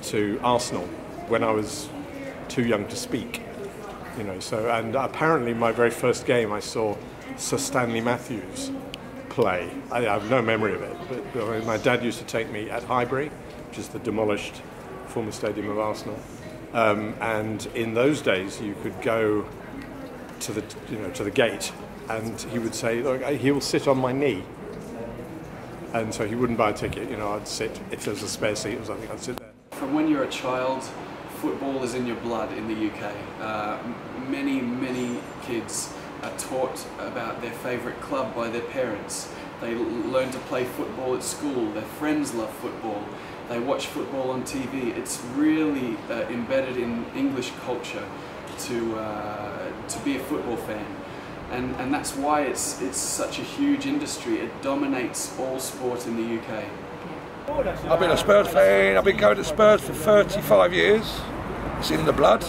to Arsenal when I was too young to speak. You know, so, and apparently my very first game I saw Sir Stanley Matthews play. I have no memory of it, but my dad used to take me at Highbury, which is the demolished former stadium of Arsenal. And in those days, you could go to the gate, and he would say, "Look, he will sit on my knee." And so he wouldn't buy a ticket. You know, I'd sit if there was a spare seat or something. I'd sit there. From when you're a child, football is in your blood in the UK. Many kids are taught about their favourite club by their parents. They learn to play football at school. Their friends love football. They watch football on TV. It's really embedded in English culture to be a football fan, and that's why it's such a huge industry. It dominates all sport in the UK. I've been a Spurs fan. I've been going to Spurs for 35 years. It's in the blood.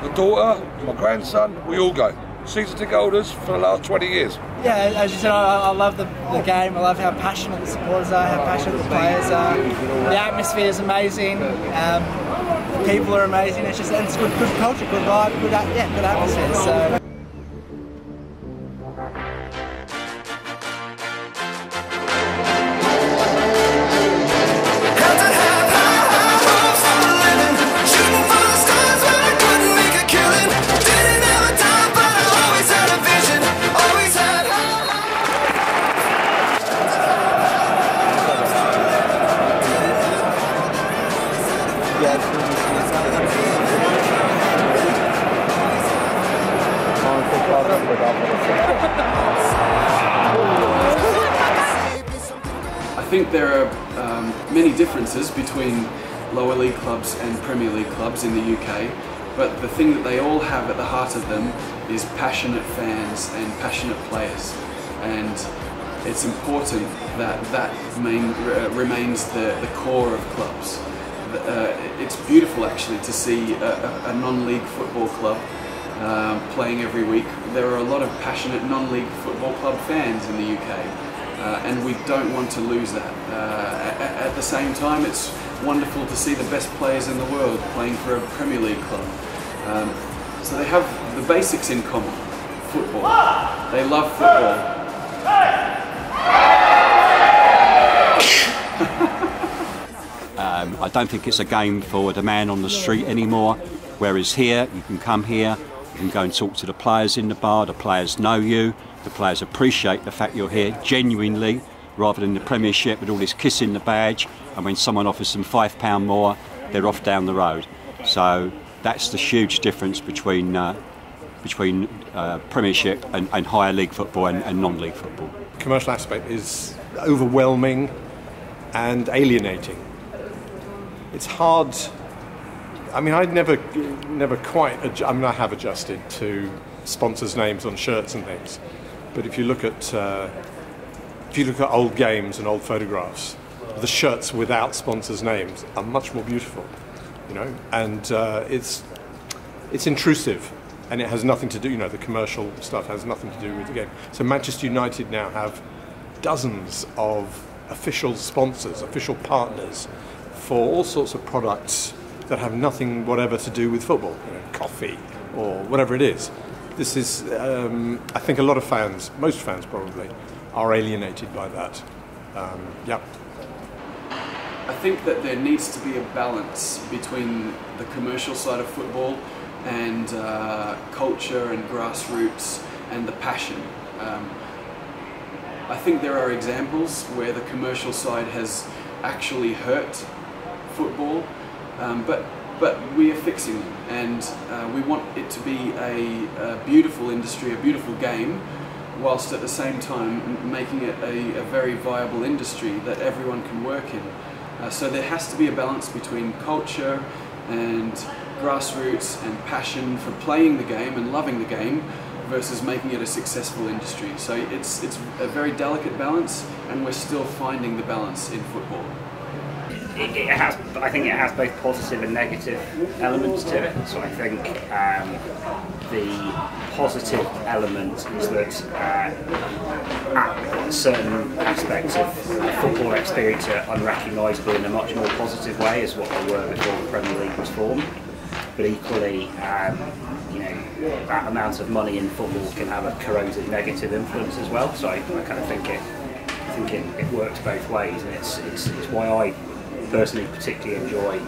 The daughter, my grandson, we all go. Season ticket holders for the last 20 years. Yeah, as you said, I love the game. I love how passionate the supporters are, how passionate the players are. The atmosphere is amazing. The people are amazing. It's good culture, good vibe, good atmosphere. So. I think there are many differences between lower league clubs and Premier League clubs in the UK, but the thing that they all have at the heart of them is passionate fans and passionate players, and it's important that remains the core of clubs. It's beautiful actually to see a non-league football club playing every week. There are a lot of passionate non-league football club fans in the UK, and we don't want to lose that. At the same time, it's wonderful to see the best players in the world playing for a Premier League club. So they have the basics in common. Football. They love football. I don't think it's a game for the man on the street anymore, whereas here, you can come here, you can go and talk to the players in the bar, the players know you, the players appreciate the fact you're here genuinely, rather than the Premiership with all this kissing the badge, and when someone offers them £5 more, they're off down the road. So that's the huge difference between Premiership and higher league football and non-league football. The commercial aspect is overwhelming and alienating. It's hard. I mean, I'd never quite. I mean, I have adjusted to sponsors' names on shirts and things, but if you look at old games and old photographs, the shirts without sponsors' names are much more beautiful, you know. And it's intrusive, and it has nothing to do. You know, the commercial stuff has nothing to do with the game. So Manchester United now have dozens of official sponsors, official partners, for all sorts of products that have nothing whatever to do with football, you know, coffee or whatever it is. This is, I think a lot of fans, most fans probably, are alienated by that. Yeah. I think that there needs to be a balance between the commercial side of football and culture and grassroots and the passion. I think there are examples where the commercial side has actually hurt football, but we are fixing them, and we want it to be a beautiful industry, a beautiful game, whilst at the same time making it a very viable industry that everyone can work in. So there has to be a balance between culture and grassroots and passion for playing the game and loving the game versus making it a successful industry. So it's a very delicate balance, and we're still finding the balance in football. I think it has both positive and negative elements to it. So I think the positive element is that certain aspects of the football experience are unrecognisable in a much more positive way as what they were before the Premier League was formed. But equally, you know, that amount of money in football can have a corrosive negative influence as well. So I kind of think it works both ways, and it's why I personally particularly enjoy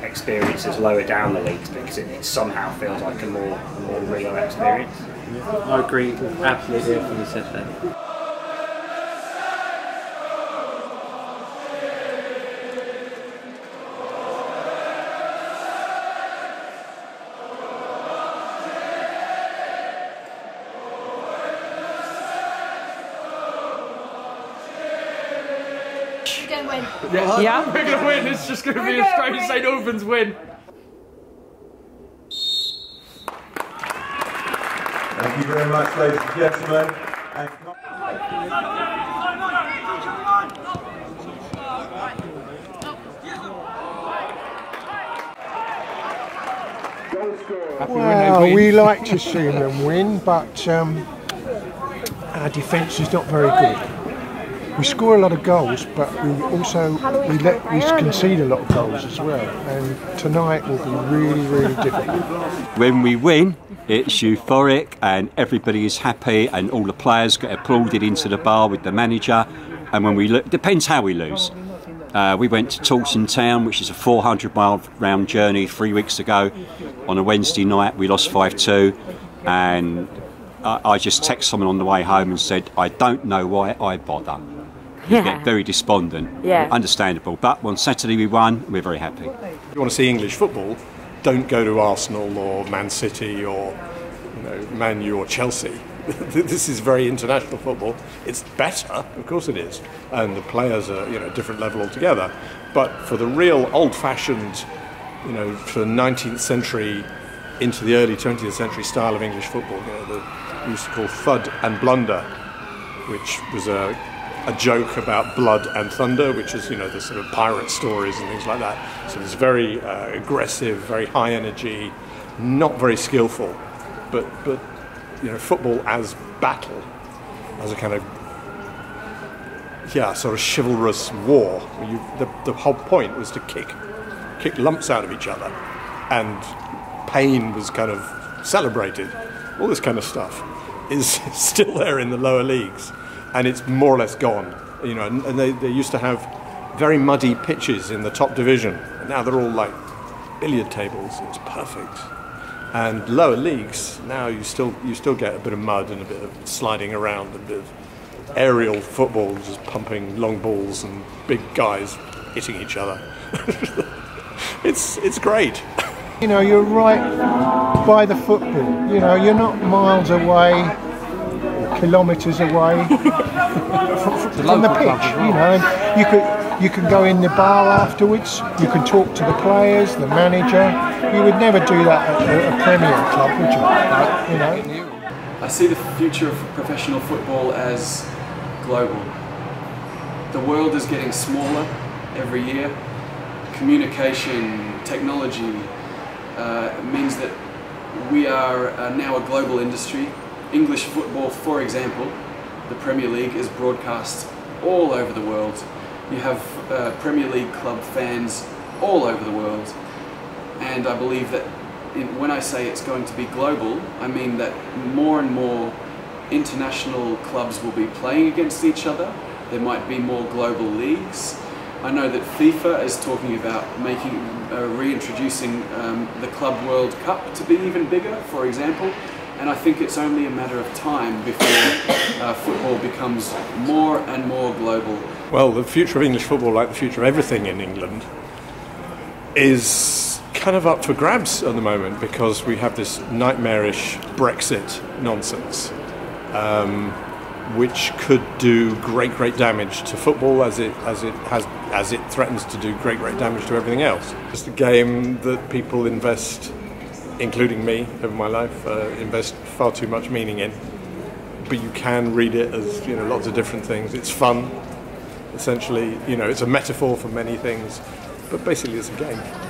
experiences lower down the leagues, because it somehow feels like a more real experience. I agree with absolutely everything you said there. We're going to win. Yeah? We're going to win. It's just going to be a straight St Albans win. Thank you very much, ladies and gentlemen. Well, we like to see them win, but our defence is not very good. We score a lot of goals, but we concede a lot of goals as well. And tonight will be really, really difficult. When we win, it's euphoric and everybody is happy and all the players get applauded into the bar with the manager. And when we it depends how we lose. We went to Taunton Town, which is a 400-mile round journey 3 weeks ago. On a Wednesday night, we lost 5-2, and I just texted someone on the way home and said, I don't know why I bother. You get very despondent. Yeah. Understandable. But on Saturday we won, we're very happy. If you want to see English football, don't go to Arsenal or Man City or Man U or Chelsea. This is very international football. It's better, of course it is, and the players are a different level altogether. But for the real old-fashioned, for the 19th century into the early 20th century style of English football, we used to call thud and blunder, which was a joke about blood and thunder, which is the sort of pirate stories and things like that. So it's very aggressive, very high energy, not very skillful, but football as battle, as a kind of sort of chivalrous war. The whole point was to kick lumps out of each other, and pain was kind of celebrated. All this kind of stuff is still there in the lower leagues, and it's more or less gone. And they used to have very muddy pitches in the top division, and now they're all like billiard tables. It's perfect. And lower leagues, now you still get a bit of mud and a bit of sliding around, a bit of aerial football, just pumping long balls and big guys hitting each other. It's great. You're right by the football. You're not miles away, or kilometres away from the pitch. And you could go in the bar afterwards. You can talk to the players, the manager. You would never do that at a Premier club, would you? I see the future of professional football as global. The world is getting smaller every year. Communication, technology means that we are now a global industry. English football, for example, the Premier League is broadcast all over the world. You have Premier League club fans all over the world. And I believe that when I say it's going to be global, I mean that more and more international clubs will be playing against each other. There might be more global leagues. I know that FIFA is talking about reintroducing the Club World Cup to be even bigger, for example. And I think it's only a matter of time before football becomes more and more global. Well, the future of English football, like the future of everything in England, is kind of up for grabs at the moment, because we have this nightmarish Brexit nonsense, which could do great damage to football, as it threatens to do great damage to everything else. It's a game that people invest, including me over my life, invest far too much meaning in. But you can read it as lots of different things. It's fun. essentially, you know, it's a metaphor for many things, but basically it's a game.